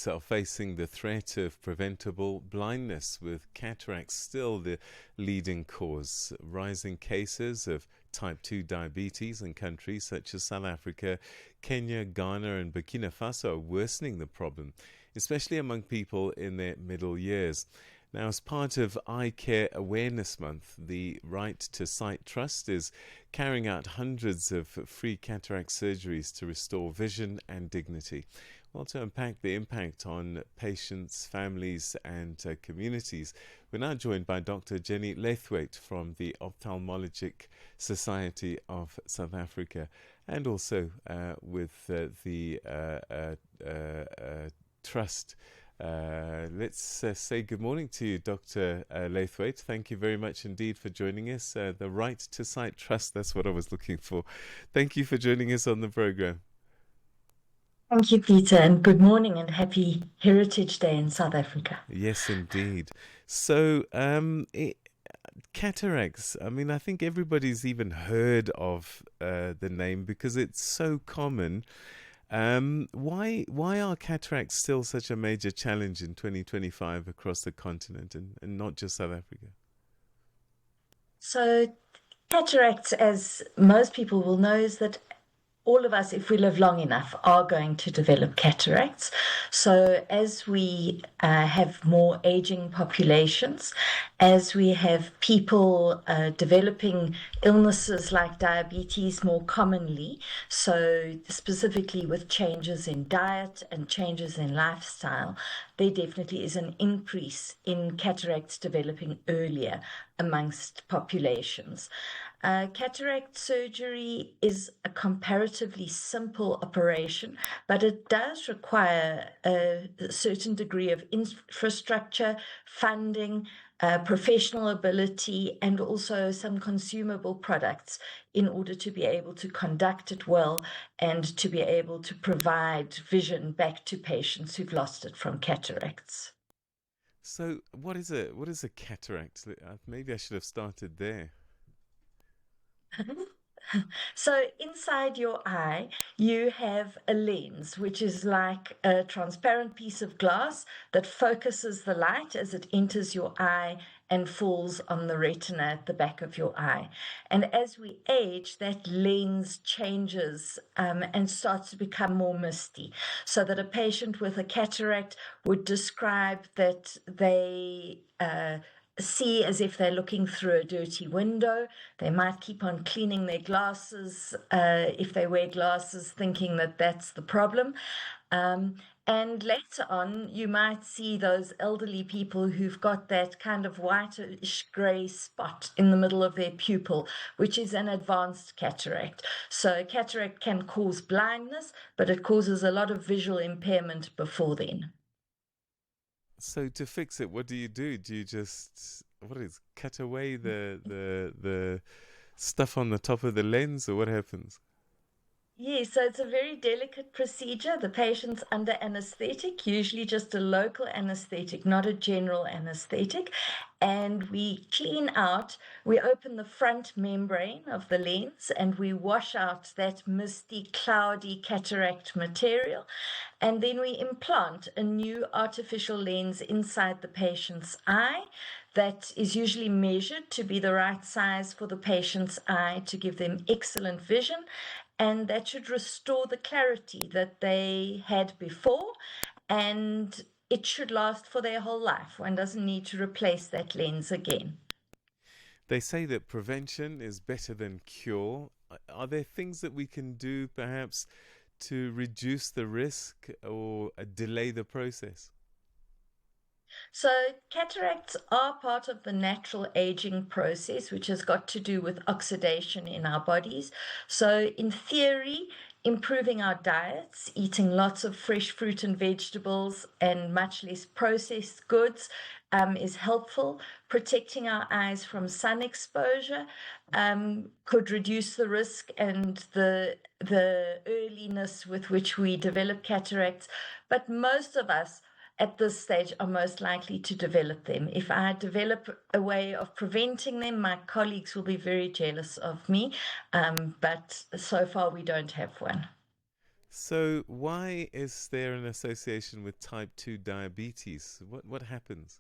Kenyans are facing the threat of preventable blindness, with cataracts still the leading cause. Rising cases of type 2 diabetes in countries such as South Africa, Kenya, Ghana, and Burkina Faso are worsening the problem, especially among people in their middle years. Now, as part of Eyecare Awareness Month, the Right to Sight Trust is carrying out hundreds of free cataract surgeries to restore vision and dignity. Well, to unpack the impact on patients, families, and communities, we're now joined by Dr. Jenny Laithwaite from the Ophthalmological Society of South Africa, and also with the Trust. Let's say good morning to you, Dr. Laithwaite. Thank you very much indeed for joining us. The Right to Sight Trust, that's what I was looking for. Thank you for joining us on the program. Thank you, Peter, and good morning and happy Heritage Day in South Africa. Yes, indeed. So, cataracts, I mean, I think everybody's even heard of the name because it's so common. Why are cataracts still such a major challenge in 2025 across the continent and not just South Africa? So, cataracts, as most people will know, is that all of us, if we live long enough, are going to develop cataracts. So as we have more aging populations, as we have people developing illnesses like diabetes more commonly, so specifically with changes in diet and changes in lifestyle, there definitely is an increase in cataracts developing earlier amongst populations. Cataract surgery is a comparatively simple operation, but it does require a certain degree of infrastructure, funding, professional ability, and also some consumable products in order to be able to conduct it well and to be able to provide vision back to patients who've lost it from cataracts. So, what is a cataract? Maybe I should have started there. So inside your eye, you have a lens, which is like a transparent piece of glass that focuses the light as it enters your eye and falls on the retina at the back of your eye. And as we age, that lens changes and starts to become more misty, so that a patient with a cataract would describe that they see as if they're looking through a dirty window. They might keep on cleaning their glasses if they wear glasses, thinking that that's the problem. And later on, you might see those elderly people who've got that kind of whitish grey spot in the middle of their pupil, which is an advanced cataract. So cataract can cause blindness, but it causes a lot of visual impairment before then. So to fix it, what do you do? Do you just cut away the stuff on the top of the lens, or what happens? Yes, so it's a very delicate procedure. The patient's under anesthetic, usually just a local anesthetic, not a general anesthetic. And we clean out, we open the front membrane of the lens and we wash out that misty, cloudy cataract material. And then we implant a new artificial lens inside the patient's eye that is usually measured to be the right size for the patient's eye to give them excellent vision, and that should restore the clarity that they had before, and it should last for their whole life. One doesn't need to replace that lens again. They say that prevention is better than cure. Are there things that we can do perhaps to reduce the risk or delay the process? So, cataracts are part of the natural aging process, which has got to do with oxidation in our bodies. So, in theory, improving our diets, eating lots of fresh fruit and vegetables, and much less processed goods is helpful. Protecting our eyes from sun exposure could reduce the risk and the earliness with which we develop cataracts. But most of us at this stage are most likely to develop them. If I develop a way of preventing them, my colleagues will be very jealous of me, but so far we don't have one. So, why is there an association with type 2 diabetes? What happens?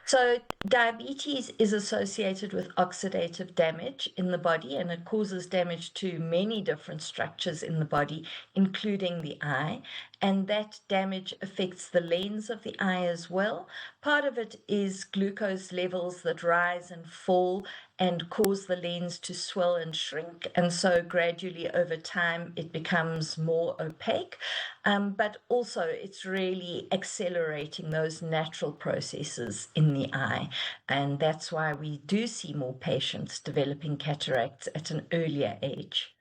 So, diabetes is associated with oxidative damage in the body, and it causes damage to many different structures in the body, including the eye. And that damage affects the lens of the eye as well. Part of it is glucose levels that rise and fall and cause the lens to swell and shrink. And so, gradually over time, it becomes more opaque. But also, it's really accelerating those natural processes in the eye. And that's why we do see more patients developing cataracts at an earlier age.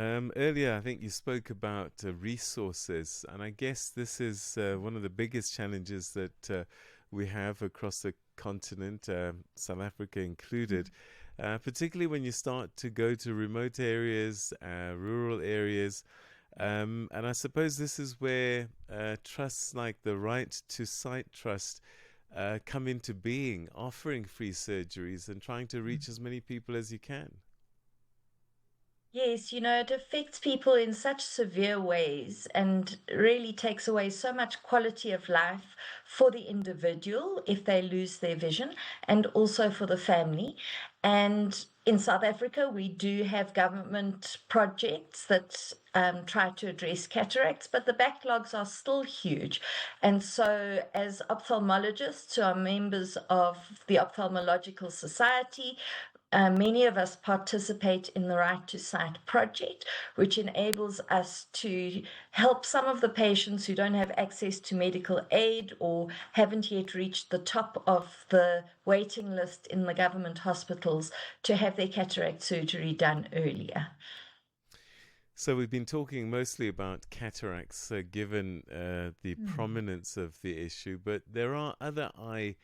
Earlier, I think you spoke about resources, and I guess this is one of the biggest challenges that we have across the continent, South Africa included, particularly when you start to go to remote areas, rural areas. And I suppose this is where trusts like the Right to Sight Trust come into being, offering free surgeries and trying to reach as many people as you can. Yes, it affects people in such severe ways and really takes away so much quality of life for the individual if they lose their vision and also for the family. And in South Africa, we do have government projects that try to address cataracts, but the backlogs are still huge. And so, as ophthalmologists who are members of the Ophthalmological Society, many of us participate in the Right to Sight project, which enables us to help some of the patients who don't have access to medical aid or haven't yet reached the top of the waiting list in the government hospitals to have their cataract surgery done earlier. So we've been talking mostly about cataracts, given the Hmm. prominence of the issue, but there are other eye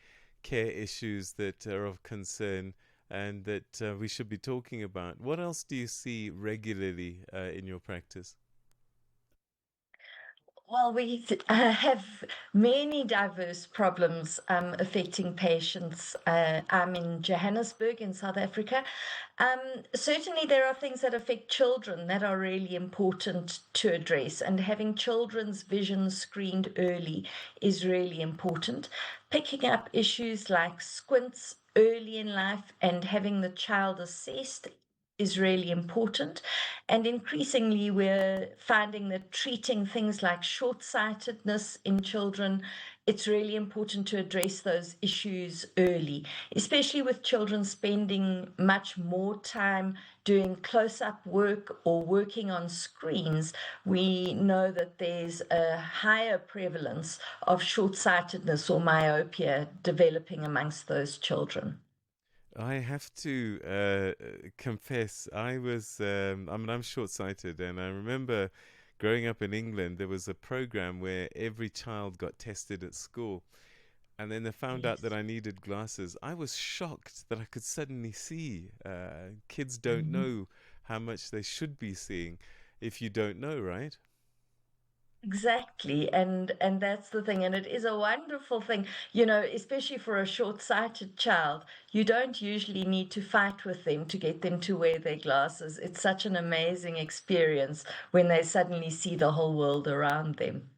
care issues that are of concern and that we should be talking about. What else do you see regularly in your practice? Well, we have many diverse problems affecting patients. I'm in Johannesburg in South Africa. Certainly, there are things that affect children that are really important to address, and having children's vision screened early is really important. Picking up issues like squints early in life and having the child assessed is really important. And increasingly, we're finding that treating things like short sightedness in children, it's really important to address those issues early, especially with children spending much more time doing close up work or working on screens. We know that there's a higher prevalence of short sightedness or myopia developing amongst those children. I have to confess, I mean, I'm short sighted, and I remember growing up in England, there was a program where every child got tested at school. And then they found out that Yes. I needed glasses. I was shocked that I could suddenly see. Kids don't Mhm. know how much they should be seeing if you don't know, right? Exactly, and that's the thing, and it is a wonderful thing, especially for a short-sighted child. You don't usually need to fight with them to get them to wear their glasses. It's such an amazing experience when they suddenly see the whole world around them.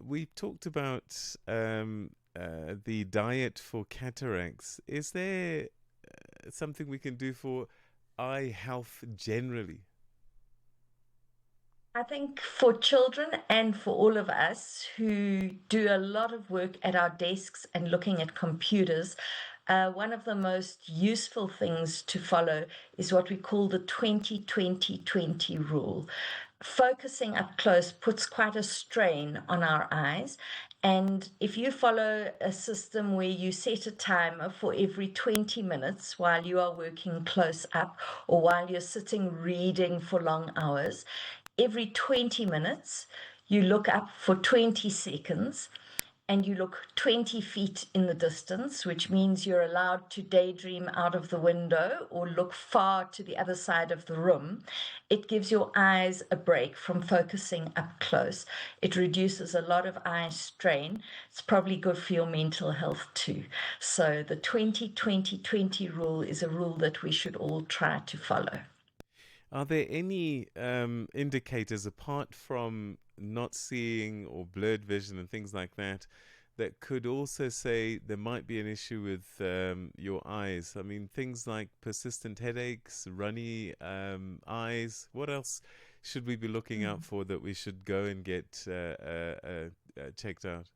We talked about the diet for cataracts. Is there something we can do for eye health generally? I think for children and for all of us who do a lot of work at our desks and looking at computers, one of the most useful things to follow is what we call the 20-20-20 rule. Focusing up close puts quite a strain on our eyes. And if you follow a system where you set a timer for every 20 minutes while you are working close up or while you're sitting reading for long hours, every 20 minutes, you look up for 20 seconds and you look 20 feet in the distance, which means you're allowed to daydream out of the window or look far to the other side of the room. It gives your eyes a break from focusing up close. It reduces a lot of eye strain. It's probably good for your mental health too. So the 20-20-20 rule is a rule that we should all try to follow. Are there any indicators apart from not seeing or blurred vision and things like that that could also say there might be an issue with your eyes? I mean, things like persistent headaches, runny eyes. What else should we be looking out for that we should go and get checked out?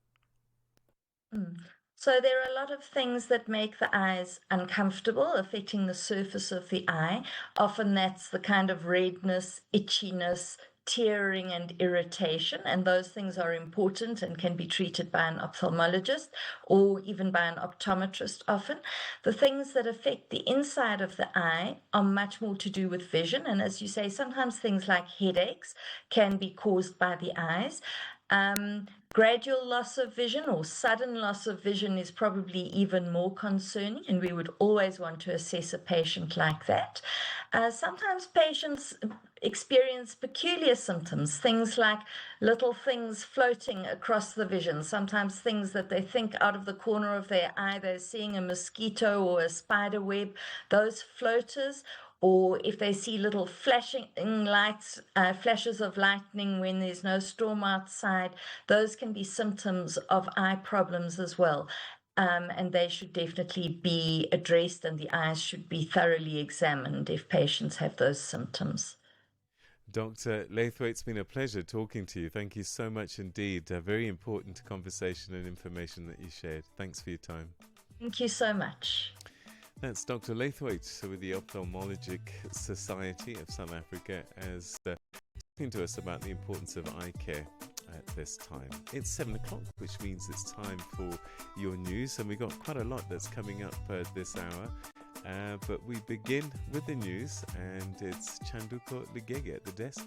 Mm. So there are a lot of things that make the eyes uncomfortable, affecting the surface of the eye. Often that's the kind of redness, itchiness, tearing, and irritation. And those things are important and can be treated by an ophthalmologist or even by an optometrist often. The things that affect the inside of the eye are much more to do with vision. And as you say, sometimes things like headaches can be caused by the eyes. Gradual loss of vision or sudden loss of vision is probably even more concerning, and we would always want to assess a patient like that. Sometimes patients experience peculiar symptoms, things like little things floating across the vision, sometimes things that they think out of the corner of their eye, they're seeing a mosquito or a spider web, those floaters. Or if they see little flashing lights, flashes of lightning when there's no storm outside, those can be symptoms of eye problems as well. And they should definitely be addressed, and the eyes should be thoroughly examined if patients have those symptoms. Dr. Laithwaite, it's been a pleasure talking to you. Thank you so much indeed. A very important conversation and information that you shared. Thanks for your time. Thank you so much. That's Dr. Laithwaite with the Ophthalmologic Society of South Africa as talking to us about the importance of eye care at this time. It's 7 o'clock, which means it's time for your news, and we've got quite a lot that's coming up this hour. But we begin with the news, and it's Chanduko Ligege at the desk.